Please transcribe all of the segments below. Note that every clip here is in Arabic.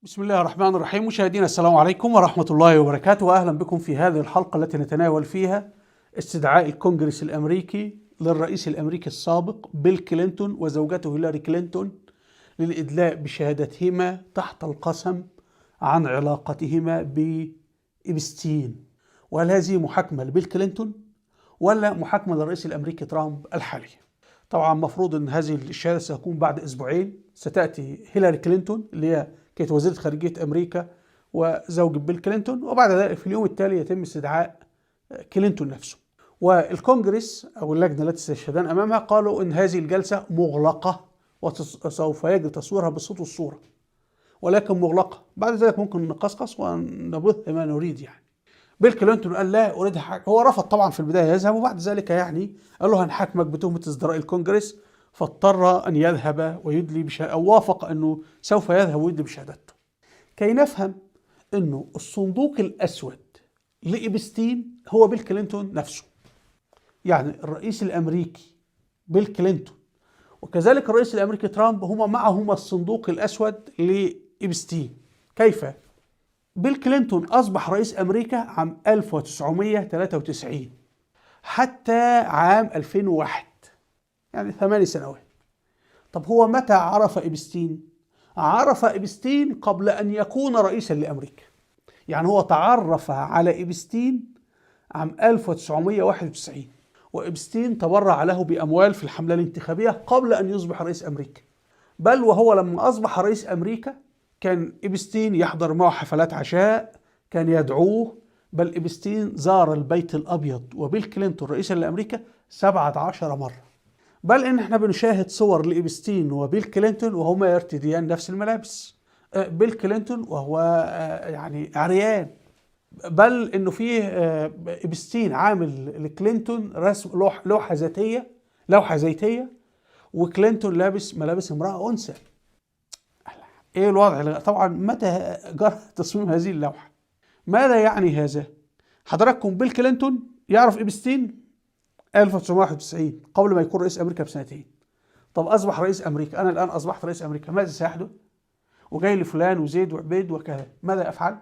بسم الله الرحمن الرحيم. مشاهدينا السلام عليكم ورحمة الله وبركاته، وأهلا بكم في هذه الحلقة التي نتناول فيها استدعاء الكونغرس الأمريكي للرئيس الأمريكي السابق بيل كلينتون وزوجته هيلاري كلينتون للإدلاء بشهادتهما تحت القسم عن علاقتهما بإبستين. وهل هذه محاكمة لبيل كلينتون ولا محاكمة للرئيس الأمريكي ترامب الحالي؟ طبعا مفروض أن هذه الشهادة ستكون بعد أسبوعين. ستأتي هيلاري كلينتون اللي هي كانت وزيرة خارجية أمريكا وزوج بيل كلينتون، وبعد ذلك في اليوم التالي يتم استدعاء كلينتون نفسه. والكونجرس أو اللجنة التي سيشهدان أمامها قالوا إن هذه الجلسة مغلقة وسوف يجري تصويرها بالصوت والصورة، ولكن مغلقة. بعد ذلك ممكن نقصقص ونبث ما نريد. يعني بيل كلينتون قال لا أريد حاجة، هو رفض طبعا في البداية يذهب، وبعد ذلك قال له هنحاكمك بتهمة ازدراء الكونجرس، فاضطر أن يذهب ويدلي أو وافق أنه سوف يذهب ويدلي بشهادته. كي نفهم أنه الصندوق الأسود لإبستين هو بيل كلينتون نفسه، يعني الرئيس الأمريكي بيل كلينتون وكذلك الرئيس الأمريكي ترامب هما معهما الصندوق الأسود لإبستين. كيف؟ بيل كلينتون أصبح رئيس أمريكا عام 1993 حتى عام 2001، يعني 8 سنوات. طب هو متى عرف إبستين؟ عرف إبستين قبل أن يكون رئيسا لأمريكا. يعني هو تعرف على إبستين عام 1991، وإبستين تبرع له بأموال في الحملة الانتخابية قبل أن يصبح رئيس أمريكا. بل وهو لما أصبح رئيس أمريكا كان إبستين يحضر معه حفلات عشاء، كان يدعوه. بل إبستين زار البيت الأبيض وبيل كلينتون رئيسا لأمريكا 17 مرة. بل إن احنا بنشاهد صور لإبستين وبيل كلينتون وهما يرتديان نفس الملابس. بيل كلينتون وهو يعني عريان. بل إنه فيه إبستين عامل لكلينتون رسم لوحة زيتية، وكلينتون لابس ملابس امرأة أنثى. ايه الوضع؟ طبعا متى جرى تصميم هذه اللوحة؟ ماذا يعني هذا؟ حضراتكم بيل كلينتون يعرف إبستين 1991 قبل ما يكون رئيس أمريكا بسنتين. طب أصبح رئيس أمريكا، أنا الآن أصبحت رئيس أمريكا، ماذا سيحدث؟ وجاي لي فلان وزيد وعبيد وكذا، ماذا أفعل؟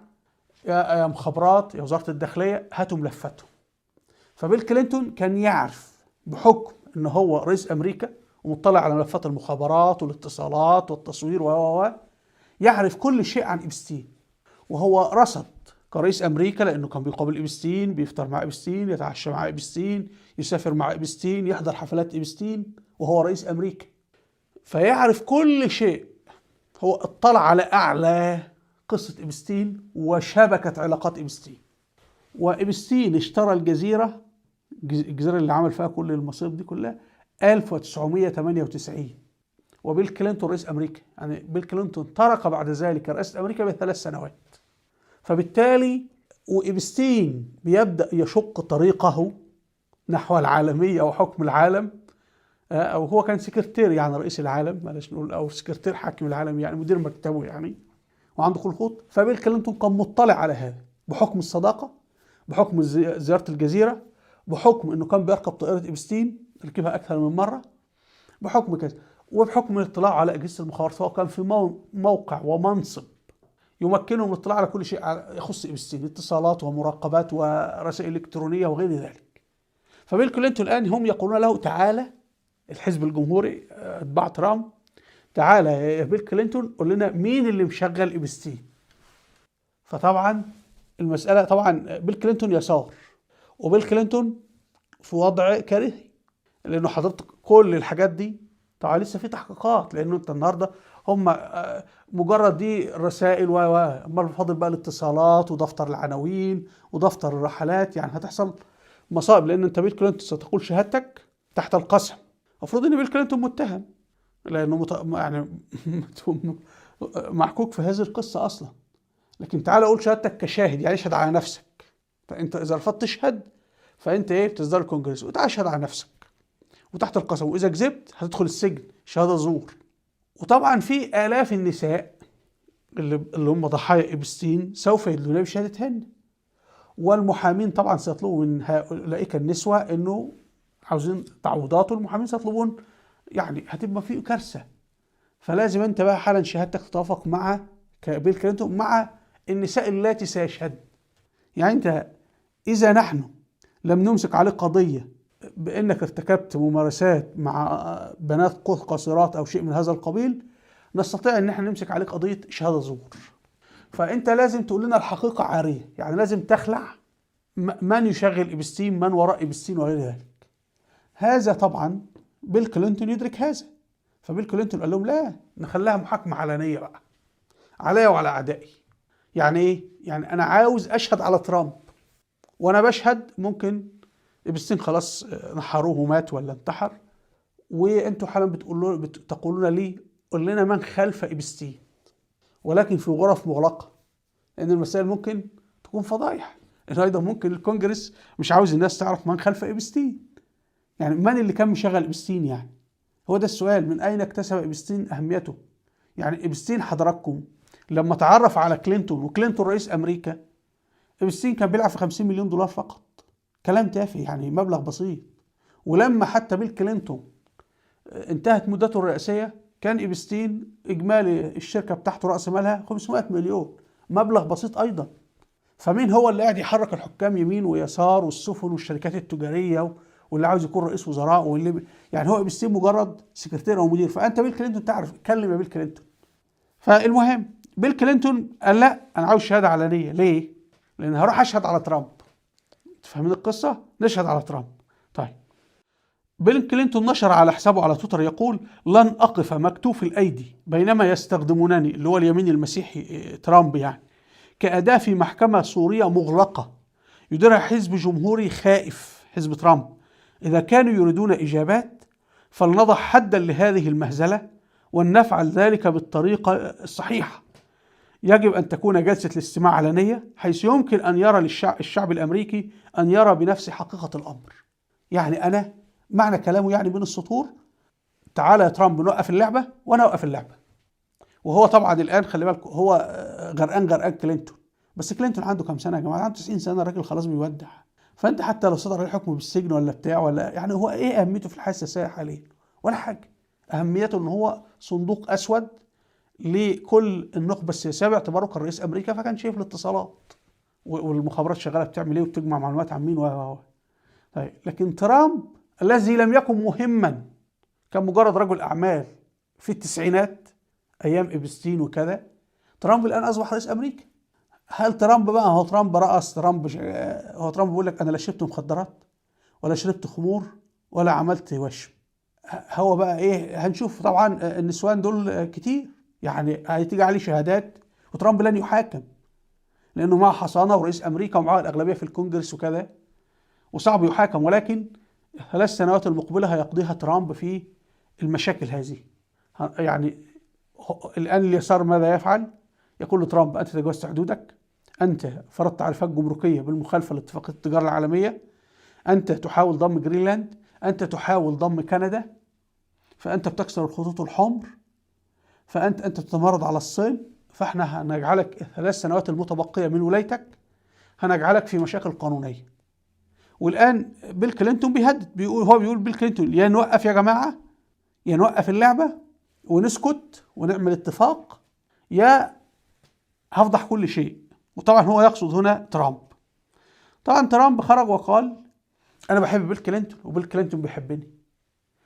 يا مخابرات يا وزارة الداخلية هاتوا ملفاتهم. فبيل كلينتون كان يعرف بحكم أنه هو رئيس أمريكا ومطلع على ملفات المخابرات والاتصالات والتصوير يعرف كل شيء عن إبستين. وهو رصد كرئيس أمريكا لأنه كان بيقابل إبستين، بيفطر مع إبستين، يتعشى مع إبستين، يسافر مع إبستين، يحضر حفلات إبستين وهو رئيس أمريكا، فيعرف كل شيء. هو اطلع على أعلى قصة إبستين وشبكة علاقات إبستين. وإبستين اشترى الجزيرة اللي عمل فيها كل المصيب دي كلها 1998، وبيل كلينتون رئيس أمريكا. يعني بيل كلينتون ترك بعد ذلك رئاسة أمريكا ب3 سنوات. فبالتالي وإبستين بيبدأ يشق طريقه نحو العالمية وحكم العالم، أو هو كان سكرتير يعني رئيس العالم، بلاش نقول أو سكرتير حاكم العالم، يعني مدير مكتبه يعني، وعنده كل خط. فبيل كلينتون كان مطلع على هذا بحكم الصداقة، بحكم زيارة الجزيرة، بحكم أنه كان بيركب طائرة إبستين ركبها أكثر من مرة، بحكم كذا، وبحكم الاطلاع على أجهزة المخابرات. فهو كان في موقع ومنصب يمكنه من الاطلاع على كل شيء يخص إبستين، اتصالات ومراقبات ورسائل إلكترونية وغير ذلك. فبيل كلينتون الآن هم يقولون له تعالى، الحزب الجمهوري اتباع ترامب، تعالى يا بيل كلينتون قول لنا مين اللي مشغل إبستين. فطبعا المسألة طبعا بيل كلينتون يسار، وبيل كلينتون في وضع كارثي، لأنه حضرتك كل الحاجات دي طبعا لسه في تحقيقات، لأنه أنت النهاردة هم مجرد دي الرسائل امال فاضل بقى الاتصالات ودفتر العناوين ودفتر الرحلات. يعني هتحصل مصائب، لأن أنت بيل كلينتون ستقول شهادتك تحت القسم. المفروض ان بيل كلينتون متهم لانه يعني محكوك في هذه القصه اصلا. لكن تعال اقول شهادتك كشاهد، يعني اشهد على نفسك. فانت اذا رفضت تشهد فانت بتصدر الكونجرس وتعال اشهد على نفسك وتحت القسم، واذا كذبت هتدخل السجن شهاده زور. وطبعا في آلاف النساء اللي هم ضحايا إبستين سوف يدلون بشهادتهن، والمحامين طبعا سيطلبوا من هؤلاء النسوة انه عاوزين تعويضات، والمحامين سيطلبون، يعني هتبقى في كارثة. فلازم انت بقى حالا شهادتك تتوافق مع كبيل كلينتون مع النساء اللاتي سيشهد. يعني انت اذا نحن لم نمسك عليك قضيه بانك ارتكبت ممارسات مع بنات قاصرات او شيء من هذا القبيل، نستطيع ان احنا نمسك عليك قضيه شهاده زور. فانت لازم تقول لنا الحقيقه عاريه، يعني لازم تخلع من يشغل إبستين، من وراء إبستين وغير ذلك. هذا طبعا بيل كلينتون يدرك هذا، فبيل كلينتون قال لهم لا، نخليها محاكمة علنية بقى عليا وعلى أعدائي. يعني إيه؟ يعني أنا عاوز أشهد على ترامب، وأنا بشهد ممكن إبستين خلاص نحروه ومات ولا انتحر، وأنتوا حالا تقولون لي قل لنا من خلف إبستين، ولكن في غرف مغلقة، لأن المسائل ممكن تكون فضايح. إنه أيضا ممكن الكونجرس مش عاوز الناس تعرف من خلف إبستين، يعني من اللي كان مشغل إبستين؟ يعني هو ده السؤال، من أين اكتسب إبستين أهميته؟ يعني إبستين حضراتكم لما تعرف على كلينتون وكلينتون رئيس أمريكا، إبستين كان بيلعب في 50 مليون دولار فقط، كلام تافه يعني مبلغ بسيط. ولما حتى بيل كلينتون انتهت مدته الرئاسية كان إبستين إجمالي الشركة بتاعته رأس مالها 500 مليون، مبلغ بسيط أيضا. فمين هو اللي قاعد يحرك الحكام يمين ويسار والسفن والشركات التجارية واللي عاوز يكون رئيس وزراء يعني هو إبستين مجرد سكرتير أو مدير. فأنت بيل كلينتون تعرف، اتكلم يا بيل كلينتون. فالمهم بيل كلينتون قال لا، أنا عاوز شهادة علنية. ليه؟ لأن هروح أشهد على ترامب. تفهمين القصة؟ نشهد على ترامب. طيب بيل كلينتون نشر على حسابه على تويتر يقول: لن أقف مكتوف الأيدي بينما يستخدمونني، اللي هو اليمين المسيحي ترامب يعني، كأداة في محكمة سورية مغلقة يديرها حزب جمهوري خائف، حزب ترامب. إذا كانوا يريدون إجابات فلنضع حدا لهذه المهزلة ولنفعل ذلك بالطريقة الصحيحة. يجب أن تكون جلسة الاستماع علنية حيث يمكن أن يرى الشعب الأمريكي أن يرى بنفسه حقيقة الأمر. يعني أنا معنى كلامه يعني بين السطور: تعالى يا ترامب نوقف اللعبة وأنا أوقف اللعبة. وهو طبعا الآن خلي بالك هو غرقان كلينتون، بس كلينتون عنده كام سنة يا جماعة؟ عنده 90 سنة، الراجل خلاص بيودع. فأنت حتى لو صدر عليه حكم بالسجن ولا بتاع ولا يعني، هو إيه أهميته في الحياة السياسية حاليا؟ ولا حاجة. أهميته إن هو صندوق أسود لكل النخبة السياسية باعتباره كان رئيس أمريكا، فكان شايف الاتصالات والمخابرات شغالة بتعمل إيه وبتجمع معلومات عن مين طيب لكن ترامب الذي لم يكن مهما، كان مجرد رجل أعمال في التسعينات أيام إبستين وكذا، ترامب الآن أصبح رئيس أمريكا. هل ترامب بقى هو ترامب رأس هو ترامب بيقول لك أنا لا شربت مخدرات ولا شربت خمور ولا عملت وشم؟ هو بقى إيه؟ هنشوف طبعا النسوان دول كتير، يعني هتيجي عليه شهادات وترامب لن يحاكم لأنه معه حصانة ورئيس أمريكا ومعه الأغلبية في الكونجرس وكذا، وصعب يحاكم. ولكن 3 سنوات المقبلة هيقضيها ترامب في المشاكل هذه. يعني الآن اليسار ماذا يفعل؟ يقول لترامب: أنت تجاوزت حدودك، أنت فرضت تعريفات جمركية بالمخالفة لاتفاقية التجارة العالمية، أنت تحاول ضم جرينلاند، أنت تحاول ضم كندا، فأنت بتكسر الخطوط الحمر، فأنت تتمرد على الصين، فإحنا هنجعلك 3 سنوات المتبقية من ولايتك هنجعلك في مشاكل قانونية. والآن بيل كلينتون بيهدد، بيقول بيل كلينتون: يا نوقف يا جماعة، يا نوقف اللعبة ونسكت ونعمل اتفاق، يا هفضح كل شيء. وطبعا هو يقصد هنا ترامب. طبعا ترامب خرج وقال: أنا بحب بيل كلينتون وبيل كلينتون بيحبني،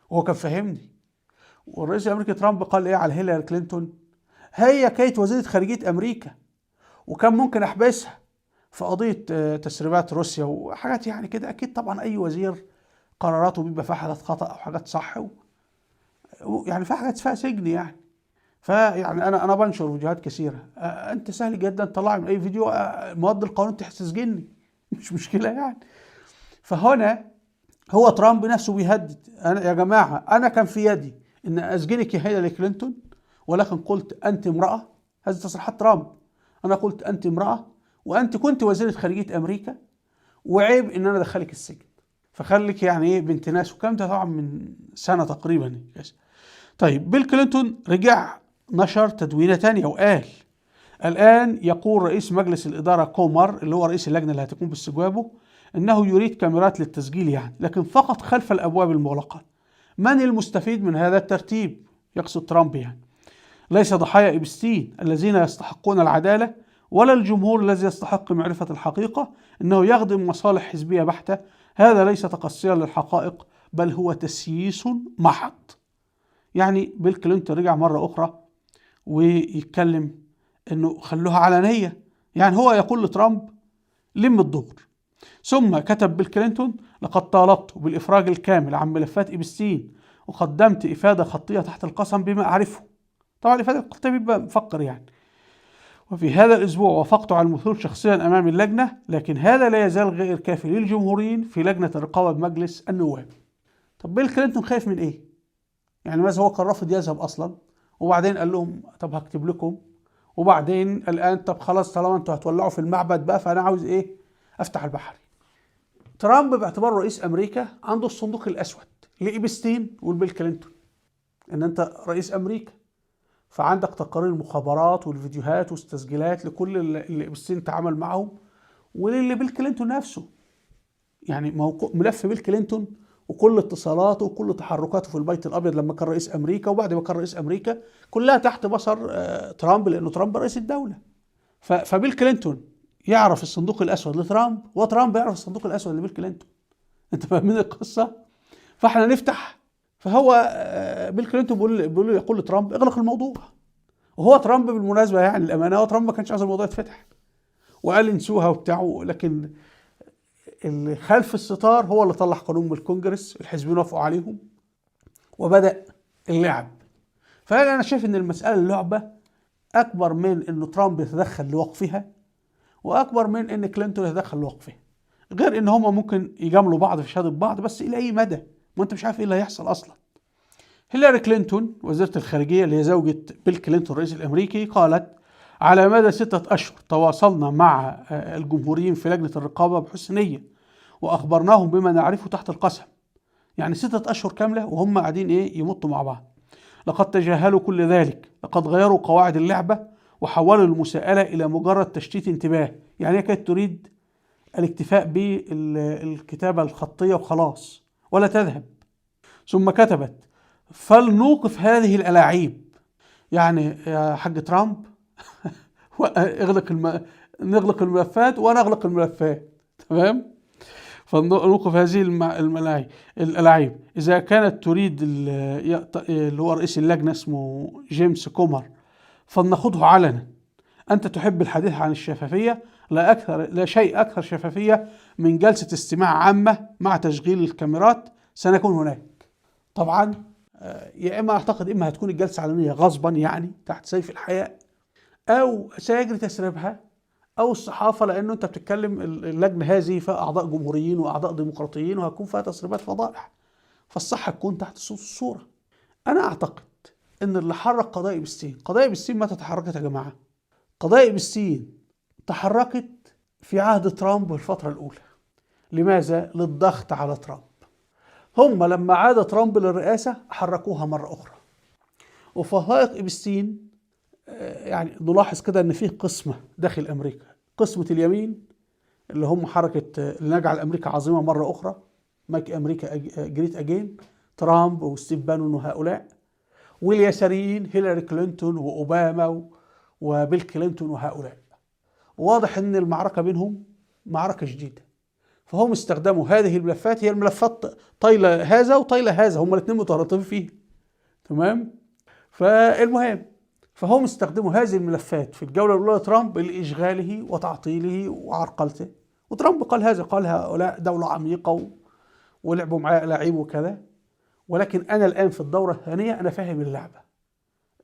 وهو كان فاهمني. والرئيس الأمريكي ترامب قال إيه على هيلاري كلينتون؟ هي كانت وزيرة خارجية أمريكا وكان ممكن أحبسها في قضية تسريبات روسيا وحاجات يعني كده. أكيد طبعا أي وزير قراراته بيبقى فيها حاجات خطأ أو حاجات صح، يعني في حاجات فيها سجن يعني. فيعني أنا بنشر فيديوهات كثيرة، أنت سهل جدا تطلع من أي فيديو مواد القانون تسجني، مش مشكلة يعني. فهنا هو ترامب نفسه بيهدد: أنا يا جماعة أنا كان في يدي إن أسجنك يا هيلاري كلينتون، ولكن قلت أنت امرأة. هذه تصريحات ترامب: أنا قلت أنت امرأة وأنت كنت وزيرة خارجية أمريكا، وعيب إن أنا أدخلك السجن، فخليك يعني إيه بنت ناس. وكم ده طبعا من سنة تقريبا. طيب بيل كلينتون رجع نشر تدوينة تانية وقال: الآن يقول رئيس مجلس الإدارة كومر، اللي هو رئيس اللجنة اللي هتكون باستجوابه، إنه يريد كاميرات للتسجيل يعني، لكن فقط خلف الأبواب المغلقة. من المستفيد من هذا الترتيب؟ يقصد ترامب يعني. ليس ضحايا إبستين الذين يستحقون العدالة، ولا الجمهور الذي يستحق معرفة الحقيقة، إنه يخدم مصالح حزبية بحتة. هذا ليس تقصيا للحقائق، بل هو تسييس محض. يعني بيل كلينتون رجع مرة أخرى ويتكلم إنه خلوها علنية. يعني هو يقول لترامب لم الدور. ثم كتب بيل كلينتون: لقد طالبت بالإفراج الكامل عن ملفات إبستين، وقدمت إفادة خطية تحت القسم بما أعرفه. طبعا الإفادة الخطية بيبقى مفكر يعني. وفي هذا الأسبوع وافقت على المثول شخصيا أمام اللجنة، لكن هذا لا يزال غير كافي للجمهوريين في لجنة الرقابة بمجلس النواب. طب بيل كلينتون خايف من إيه؟ يعني ماذا هو كان رافض يذهب أصلا، وبعدين قال لهم طب هكتب لكم، وبعدين الآن طب خلاص طالما انتوا هتولعوا في المعبد بقى فأنا عاوز إيه؟ أفتح البحري. ترامب باعتباره رئيس أمريكا عنده الصندوق الأسود لإبستين والبيل كلينتون، إن أنت رئيس أمريكا فعندك تقارير المخابرات والفيديوهات والتسجيلات لكل اللي إبستين تعامل معهم وللي بيل كلينتون نفسه. يعني ملف بيل كلينتون وكل اتصالاته وكل تحركاته في البيت الابيض لما كان رئيس امريكا وبعد ما كان رئيس امريكا كلها تحت بصر ترامب، لانه ترامب رئيس الدوله. فبيل كلينتون يعرف الصندوق الاسود لترامب، وترامب يعرف الصندوق الاسود لبيل كلينتون. انت فاهمين القصه؟ فاحنا نفتح. فهو بيل كلينتون يقول لترامب اغلق الموضوع. وهو ترامب بالمناسبه يعني الامانه، هو ترامب ما كانش عايز الموضوع يتفتح وقال انسوها وبتاعه، لكن اللي خلف الستار هو اللي طلع قانون من الكونجرس، الحزبين وافقوا عليهم وبدأ اللعب. فأنا شايف إن المسألة اللعبة أكبر من إنه ترامب يتدخل لوقفها، وأكبر من إن كلينتون يتدخل لوقفها. غير إن هما ممكن يجاملوا بعض في شهادة بعض، بس إلى أي مدى؟ ما أنت مش عارف إيه اللي هيحصل أصلا. هيلاري كلينتون وزيرة الخارجية اللي هي زوجة بيل كلينتون الرئيس الأمريكي قالت: على مدى 6 أشهر تواصلنا مع الجمهوريين في لجنة الرقابة بحسن نية، وأخبرناهم بما نعرفه تحت القسم. يعني 6 أشهر كاملة وهم قاعدين يمطوا مع بعض. لقد تجاهلوا كل ذلك، لقد غيروا قواعد اللعبة وحولوا المساءلة إلى مجرد تشتيت انتباه. يعني هي كانت تريد الاكتفاء بالكتابة الخطية وخلاص ولا تذهب. ثم كتبت: فلنوقف هذه الألاعيب. يعني يا حاج ترامب نغلق الملفات وأنا أغلق الملفات، تمام؟ فنوقف هذه الألاعيب. إذا كانت تريد اللي هو رئيس اللجنة اسمه جيمس كومر فلنخوضه علنا. أنت تحب الحديث عن الشفافية، لا شيء أكثر شفافية من جلسة استماع عامة مع تشغيل الكاميرات. سنكون هناك. طبعا يا إما أعتقد إما هتكون الجلسة علنية غصبا يعني تحت سيف الحياء، أو سيجري تسريبها، او الصحافه، لانه انت بتتكلم اللجنه هذه فيها اعضاء جمهوريين واعضاء ديمقراطيين وهتكون فيها تسريبات فضائح، فالصح تكون تحت الصوره. انا اعتقد ان اللي حرك قضايا إبستين، قضايا إبستين متى تحركت يا جماعه؟ قضايا إبستين تحركت في عهد ترامب الفتره الاولى. لماذا؟ للضغط على ترامب. هم لما عاد ترامب للرئاسه حركوها مره اخرى. وفضائح إبستين يعني نلاحظ كده ان فيه قسمه داخل امريكا، قسمه اليمين اللي هم حركه لنجعل امريكا عظيمه مره اخرى، ماك امريكا جريت اجين، ترامب وستيف بانون وهؤلاء، واليساريين هيلاري كلينتون واوباما وبيل كلينتون وهؤلاء. واضح ان المعركه بينهم معركه شديده، فهم استخدموا هذه الملفات. هي الملفات طايله هذا وطايله هذا، هم الاثنين مترابطين فيه، تمام؟ فالمهم فهم استخدموا هذه الملفات في الجولة الأولى لترامب لإشغاله وتعطيله وعرقلته. وترامب قال هذا، قال هؤلاء دولة عميقة ولعبوا معايا ألاعيب وكذا، ولكن أنا الآن في الدورة الثانية أنا فاهم اللعبة،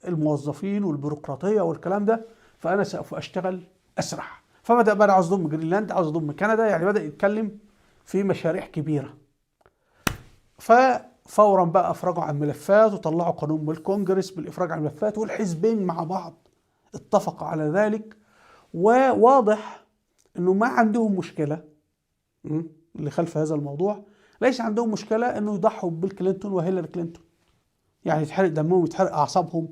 الموظفين والبيروقراطية والكلام ده، فأنا سوف أشتغل أسرع. فبدأ بقى عاوز يضم جرينلاند، عاوز يضم كندا، يعني بدأ يتكلم في مشاريع كبيرة. فورا بقى افرجوا عن الملفات وطلعوا قانون من الكونجرس بالافراج عن الملفات، والحزبين مع بعض اتفقوا على ذلك. وواضح انه ما عندهم مشكله اللي خلف هذا الموضوع، ليس عندهم مشكله انه يضحوا ببيل كلينتون وهيلاري كلينتون، يعني يتحرق دمهم، يتحرق اعصابهم،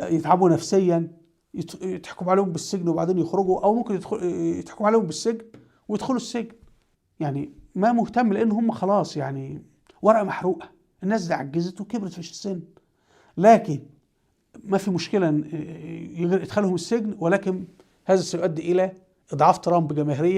يتعبوا نفسيا، يتحكم عليهم بالسجن وبعدين يخرجوا، او ممكن يتحكم عليهم بالسجن ويدخلوا السجن. يعني ما مهتم، لان هم خلاص يعني ورقة محروقة، الناس دي عجزت وكبرت في السن. لكن ما في مشكلة إدخالهم السجن، ولكن هذا سيؤدي إلى إضعاف ترامب جماهيريا